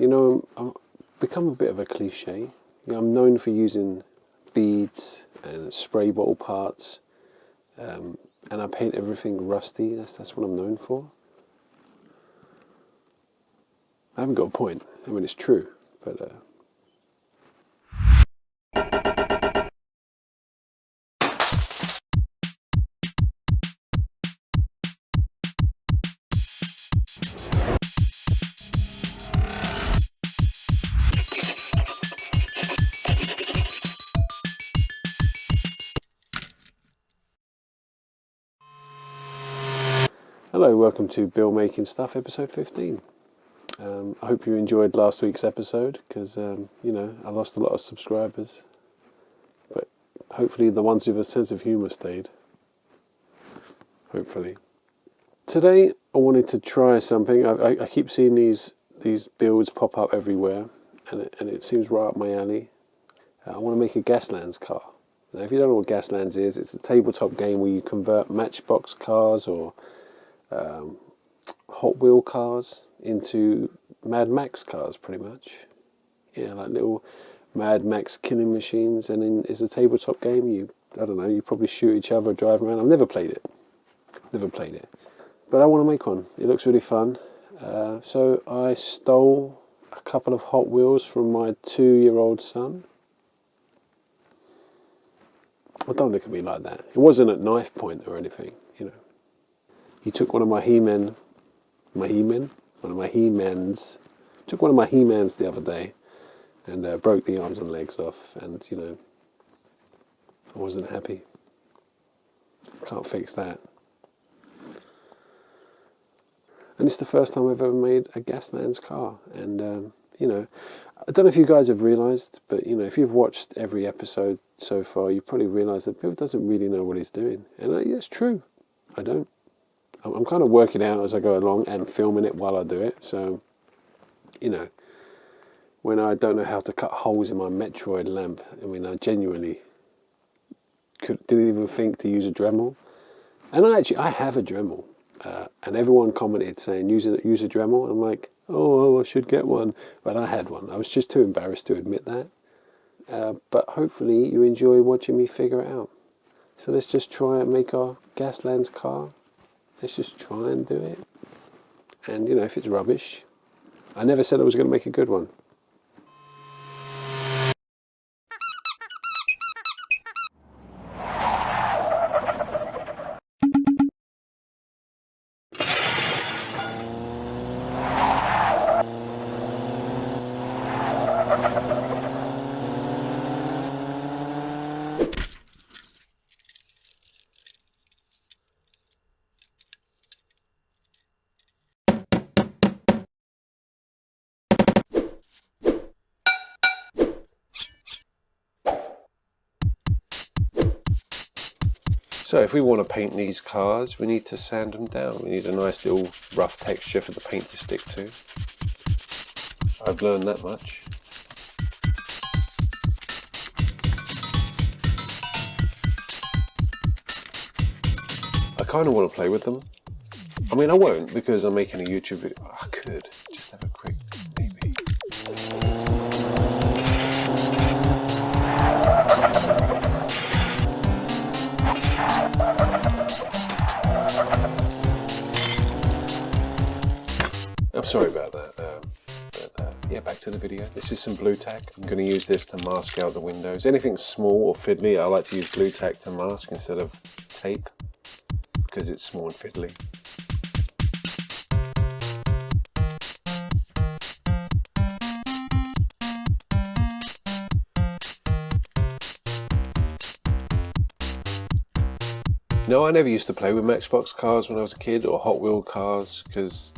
You know, I've become a bit of a cliche. You know, I'm known for using beads and spray bottle parts, and I paint everything rusty. That's what I'm known for. I haven't got a point. I mean, it's true, but hello, welcome to Bill Making Stuff, episode 15. I hope you enjoyed last week's episode, because, you know, I lost a lot of subscribers. But hopefully the ones with a sense of humour stayed. Hopefully. Today, I wanted to try something. I keep seeing these builds pop up everywhere, and it seems right up my alley. I want to make a GASLANDS car. Now, if you don't know what GASLANDS is, it's a tabletop game where you convert Matchbox cars or Hot Wheel cars into Mad Max cars, pretty much. Yeah, like little Mad Max killing machines, and then it's a tabletop game. You probably shoot each other, drive around. I've never played it. But I want to make one. It looks really fun. So I stole a couple of Hot Wheels from my 2-year-old son. Well, don't look at me like that. It wasn't at knife point or anything, you know. He took one of my He-Mans the other day and broke the arms and legs off, and, you know, I wasn't happy. Can't fix that. And it's the first time I've ever made a GASLANDS car, and, you know, I don't know if you guys have realised, but, you know, if you've watched every episode so far, you probably realise that Bill doesn't really know what he's doing, and it's true, I don't. I'm kind of working out as I go along and filming it while I do it. So, you know, when I don't know how to cut holes in my Metroid lamp, I mean, I genuinely didn't even think to use a Dremel. And I have a Dremel. And everyone commented saying, use a Dremel. And I'm like, oh, I should get one. But I had one. I was just too embarrassed to admit that. But hopefully you enjoy watching me figure it out. So let's just try and make our GASLANDS car. Let's just try and do it. And, you know, if it's rubbish, I never said I was going to make a good one. So if we want to paint these cars, we need to sand them down. We need a nice little rough texture for the paint to stick to. I've learned that much. I kind of want to play with them. I mean, I won't, because I'm making a YouTube video. I could just have a quick maybe. I'm sorry about that, yeah, back to the video. This is some blue tack. I'm going to use this to mask out the windows. Anything small or fiddly, I like to use blue tack to mask instead of tape, because it's small and fiddly. No, I never used to play with Matchbox cars when I was a kid, or Hot Wheel cars, because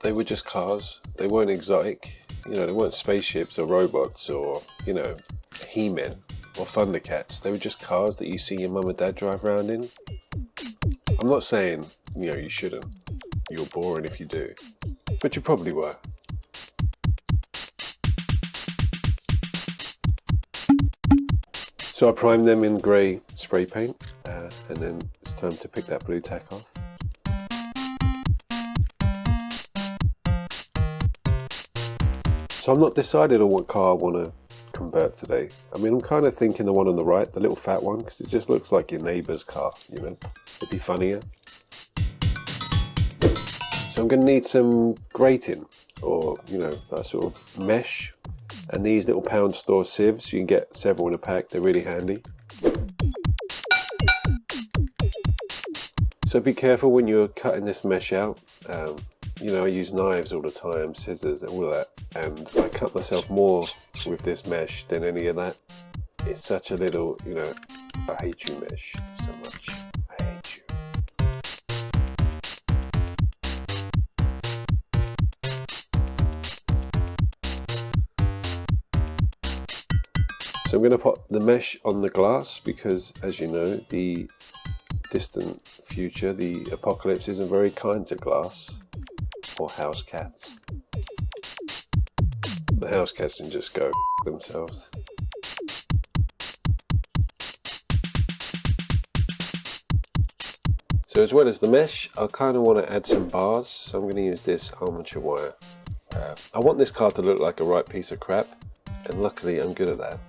they were just cars. They weren't exotic. You know, they weren't spaceships or robots or, you know, He-Men or Thundercats. They were just cars that you see your mum and dad drive around in. I'm not saying, you know, you shouldn't. You're boring if you do. But you probably were. So I primed them in grey spray paint, and then it's time to pick that blue tack off. So I'm not decided on what car I want to convert today. I mean, I'm kind of thinking the one on the right, the little fat one, because it just looks like your neighbour's car, you know. It'd be funnier. So I'm going to need some grating, or, you know, a sort of mesh. And these little pound store sieves, you can get several in a pack, they're really handy. So be careful when you're cutting this mesh out. You know, I use knives all the time, scissors, all of that. And I cut myself more with this mesh than any of that. It's such a little, you know, I hate you mesh so much. I hate you. So I'm going to put the mesh on the glass because, as you know, the distant future, the apocalypse isn't very kind to glass or house cats. The house cats can just go themselves. So as well as the mesh, I kind of want to add some bars, so I'm going to use this armature wire. I want this car to look like a right piece of crap, and luckily I'm good at that.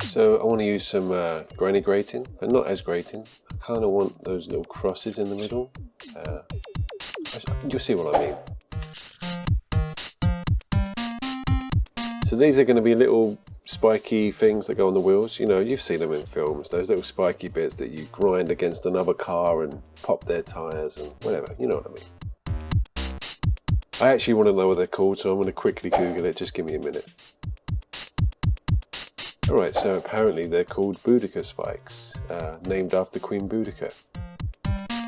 So I want to use some granny grating, but not as grating. I kind of want those little crosses in the middle. You'll see what I mean. So these are going to be little spiky things that go on the wheels. You know, you've seen them in films, those little spiky bits that you grind against another car and pop their tyres and whatever, you know what I mean. I actually want to know what they're called, so I'm going to quickly Google it, just give me a minute. Alright, so apparently they're called Boudica spikes, named after Queen Boudica,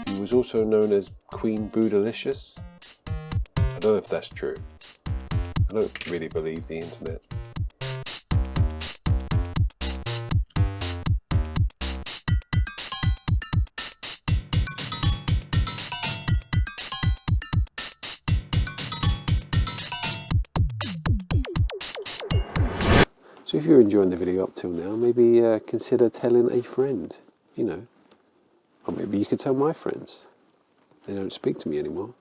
who was also known as Queen Boudalicious. I don't know if that's true. I don't really believe the internet. So if you're enjoying the video up till now, maybe consider telling a friend, you know. Or maybe you could tell my friends. They don't speak to me anymore.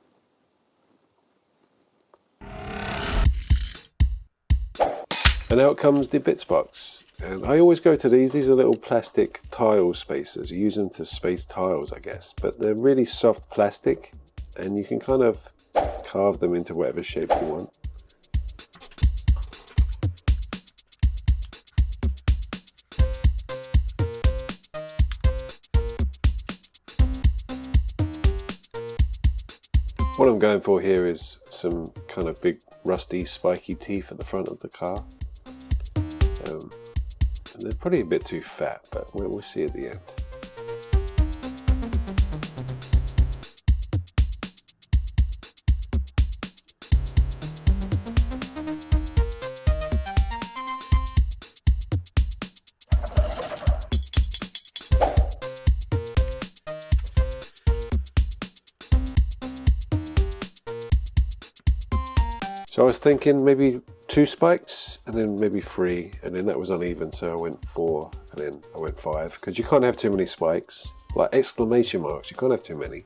And out comes the bits box. And I always go to these are little plastic tile spacers. You use them to space tiles, I guess. But they're really soft plastic, and you can kind of carve them into whatever shape you want. What I'm going for here is some kind of big rusty spiky teeth at the front of the car. And they're probably a bit too fat, but we'll see at the end. So I was thinking maybe 2 spikes and then maybe 3, and then that was uneven, so I went 4 and then I went 5, because you can't have too many spikes, like exclamation marks, you can't have too many.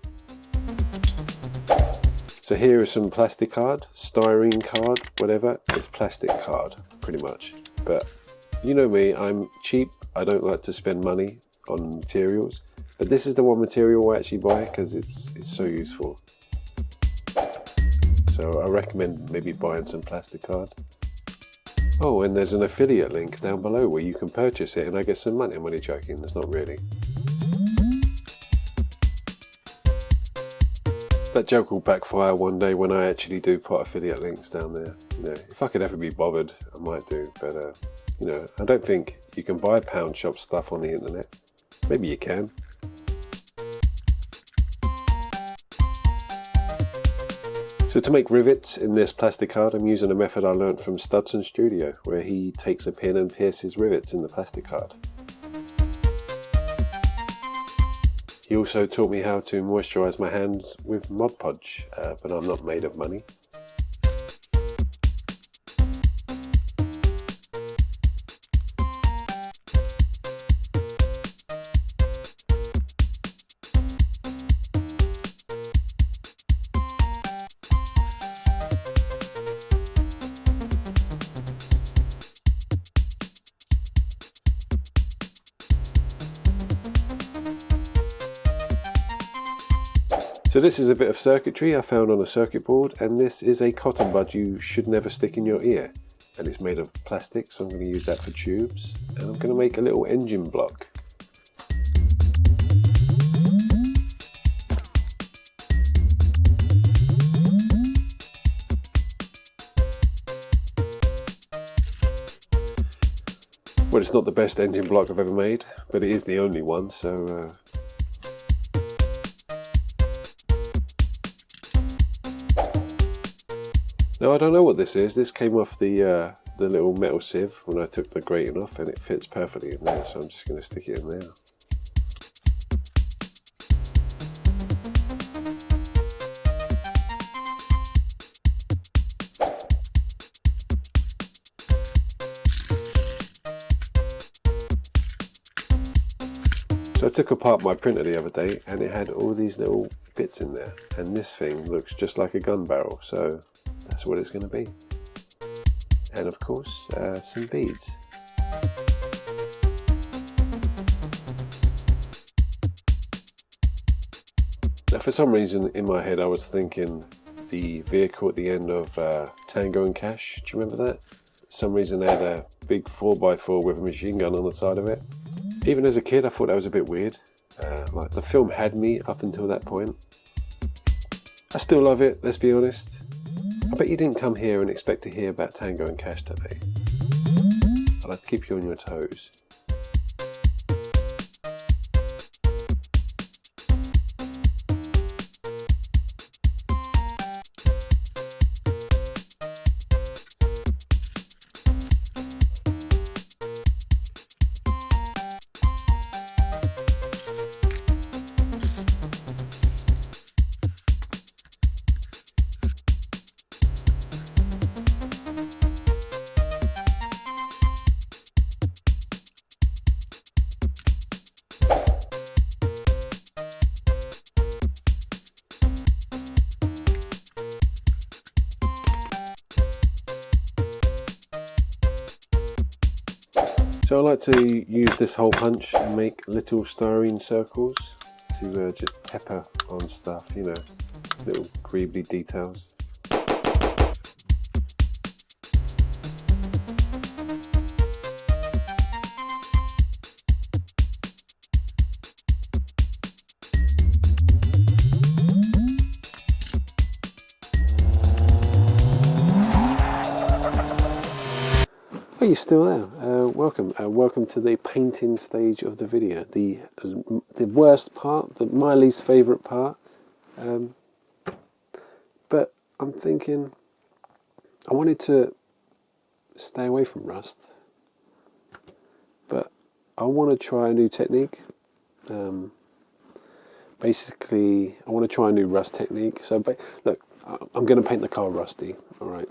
So here is some plastic card, styrene card, whatever, it's plastic card pretty much. But you know me, I'm cheap, I don't like to spend money on materials, but this is the one material I actually buy because it's so useful. So I recommend maybe buying some plastic card. Oh, and there's an affiliate link down below where you can purchase it and I get some money. I'm only joking, that's not really. That joke will backfire one day when I actually do put affiliate links down there. You know, if I could ever be bothered, I might do. But, you know, I don't think you can buy pound shop stuff on the internet. Maybe you can. So to make rivets in this plastic card, I'm using a method I learned from Studson Studio, where he takes a pin and pierces rivets in the plastic card. He also taught me how to moisturise my hands with Mod Podge, but I'm not made of money. So this is a bit of circuitry I found on a circuit board, and this is a cotton bud you should never stick in your ear. And it's made of plastic, so I'm going to use that for tubes. And I'm going to make a little engine block. Well, it's not the best engine block I've ever made, but it is the only one, so... Now I don't know what this is. This came off the little metal sieve when I took the grating off, and it fits perfectly in there, so I'm just going to stick it in there. So I took apart my printer the other day, and it had all these little bits in there, and this thing looks just like a gun barrel, so that's what it's going to be. And of course, some beads. Now for some reason in my head I was thinking the vehicle at the end of Tango and Cash. Do you remember that? For some reason they had a big 4x4 with a machine gun on the side of it. Even as a kid I thought that was a bit weird. Like the film had me up until that point. I still love it, let's be honest. I bet you didn't come here and expect to hear about Tango and Cash today. I'd like to keep you on your toes. So I like to use this hole punch and make little styrene circles to just pepper on stuff, you know, little greebly details. Oh, you're still there. Welcome. Welcome to the painting stage of the video. The worst part, my least favourite part. But I'm thinking, I wanted to stay away from rust, but I want to try a new technique. Basically, I want to try a new rust technique. So, look, I'm going to paint the car rusty. All right.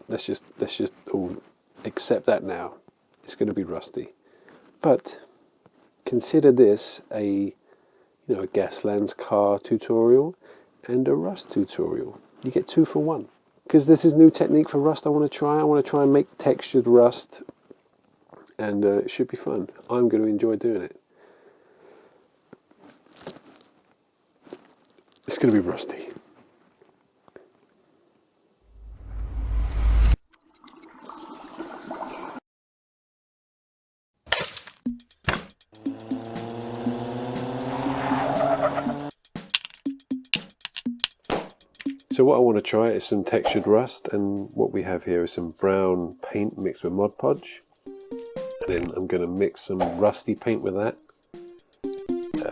Let's just all accept that now. It's going to be rusty, but consider this a GASLANDS car tutorial and a rust tutorial. You get 2 for 1 because this is new technique for rust. I want to try and make textured rust, and it should be fun. I'm going to enjoy doing it. It's going to be rusty. So what I want to try is some textured rust, and what we have here is some brown paint mixed with Mod Podge. And then I'm going to mix some rusty paint with that,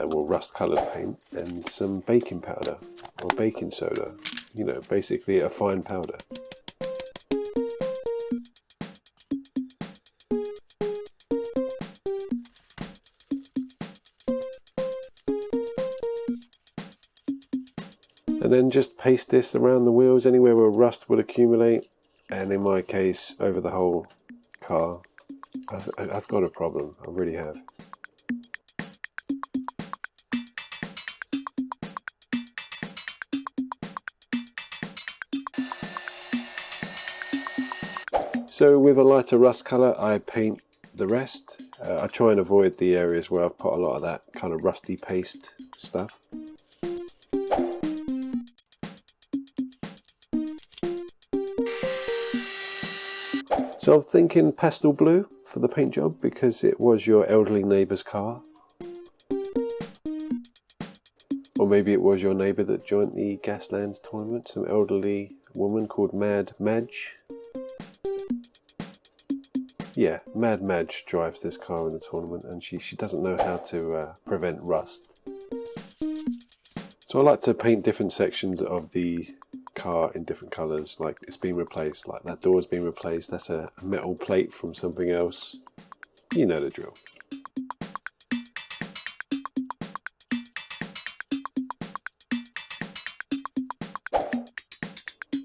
well, rust coloured paint, and some baking powder or baking soda, you know, basically a fine powder. And then just paste this around the wheels, anywhere where rust would accumulate, and in my case over the whole car. I've got a problem, I really have. So with a lighter rust colour I paint the rest. I try and avoid the areas where I've put a lot of that kind of rusty paste stuff. So I'm thinking pastel blue for the paint job because it was your elderly neighbour's car. Or maybe it was your neighbour that joined the GASLANDS tournament, some elderly woman called Mad Madge. Yeah, Mad Madge drives this car in the tournament, and she doesn't know how to prevent rust. So I like to paint different sections of the car in different colours, like it's been replaced, like that door's been replaced, that's a metal plate from something else. You know the drill.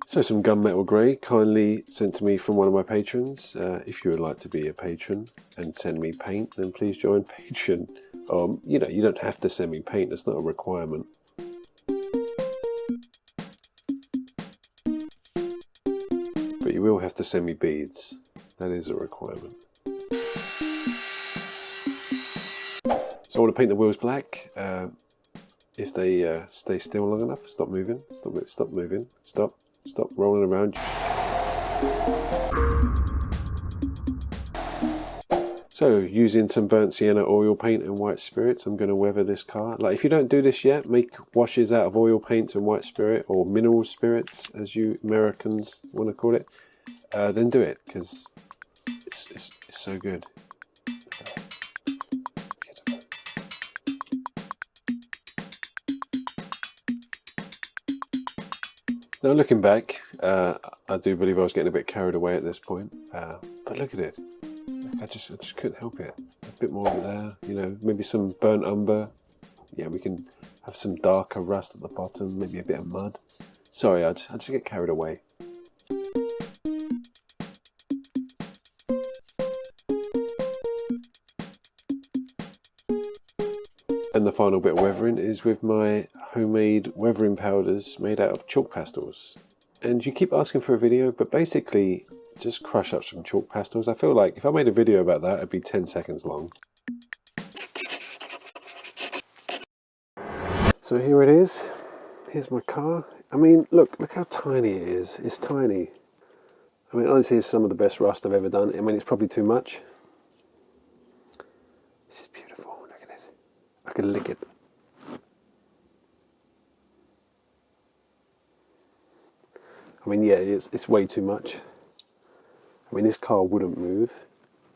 So some gunmetal grey, kindly sent to me from one of my patrons. If you would like to be a patron and send me paint, then please join Patreon. You know, you don't have to send me paint, it's not a requirement. But you will have to send me beads. That is a requirement. So I want to paint the wheels black. If they stay still long enough, stop moving, stop moving, stop rolling around. So using some burnt sienna oil paint and white spirits, I'm going to weather this car. Like if you don't do this yet, make washes out of oil paints and white spirit, or mineral spirits as you Americans want to call it. Then do it, because it's so good. Now looking back, I do believe I was getting a bit carried away at this point, but look at it. I just couldn't help it. A bit more there, you know, maybe some burnt umber. Yeah, we can have some darker rust at the bottom, maybe a bit of mud. Sorry, I just get carried away. And the final bit of weathering is with my homemade weathering powders made out of chalk pastels. And you keep asking for a video, but basically just crush up some chalk pastels. I feel like if I made a video about that, it'd be 10 seconds long. So here it is. Here's my car. I mean, look how tiny it is. It's tiny. I mean, honestly, it's some of the best rust I've ever done. I mean, it's probably too much. It's beautiful. Look at it. I could lick it. I mean, yeah, it's way too much. I mean, this car wouldn't move.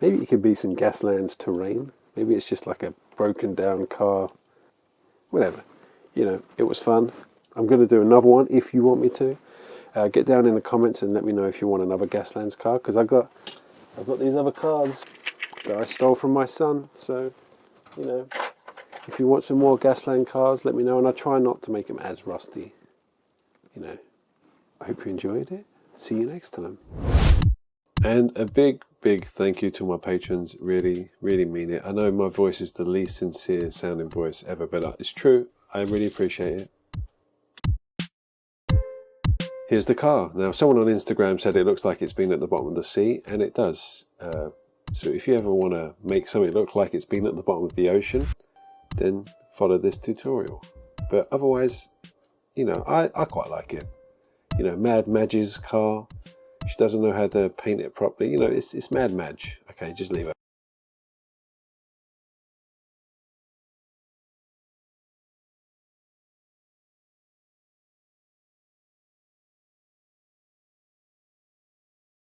Maybe it could be some GASLANDS terrain. Maybe it's just like a broken down car. Whatever. You know, it was fun. I'm going to do another one if you want me to. Get down in the comments and let me know if you want another GASLANDS car, because I've got these other cars that I stole from my son. So, you know, if you want some more GASLAND cars, let me know, and I try not to make them as rusty. You know, I hope you enjoyed it. See you next time. And a big thank you to my patrons. Really mean it. I know my voice is the least sincere sounding voice ever, but it's true. I really appreciate it. Here's the car. Now, someone on Instagram said it looks like it's been at the bottom of the sea, and it does. So if you ever want to make something look like it's been at the bottom of the ocean, then follow this tutorial. But otherwise, you know, I quite like it. You know, Mad Madge's car. She doesn't know how to paint it properly. You know, it's Mad Madge. Okay, just leave her.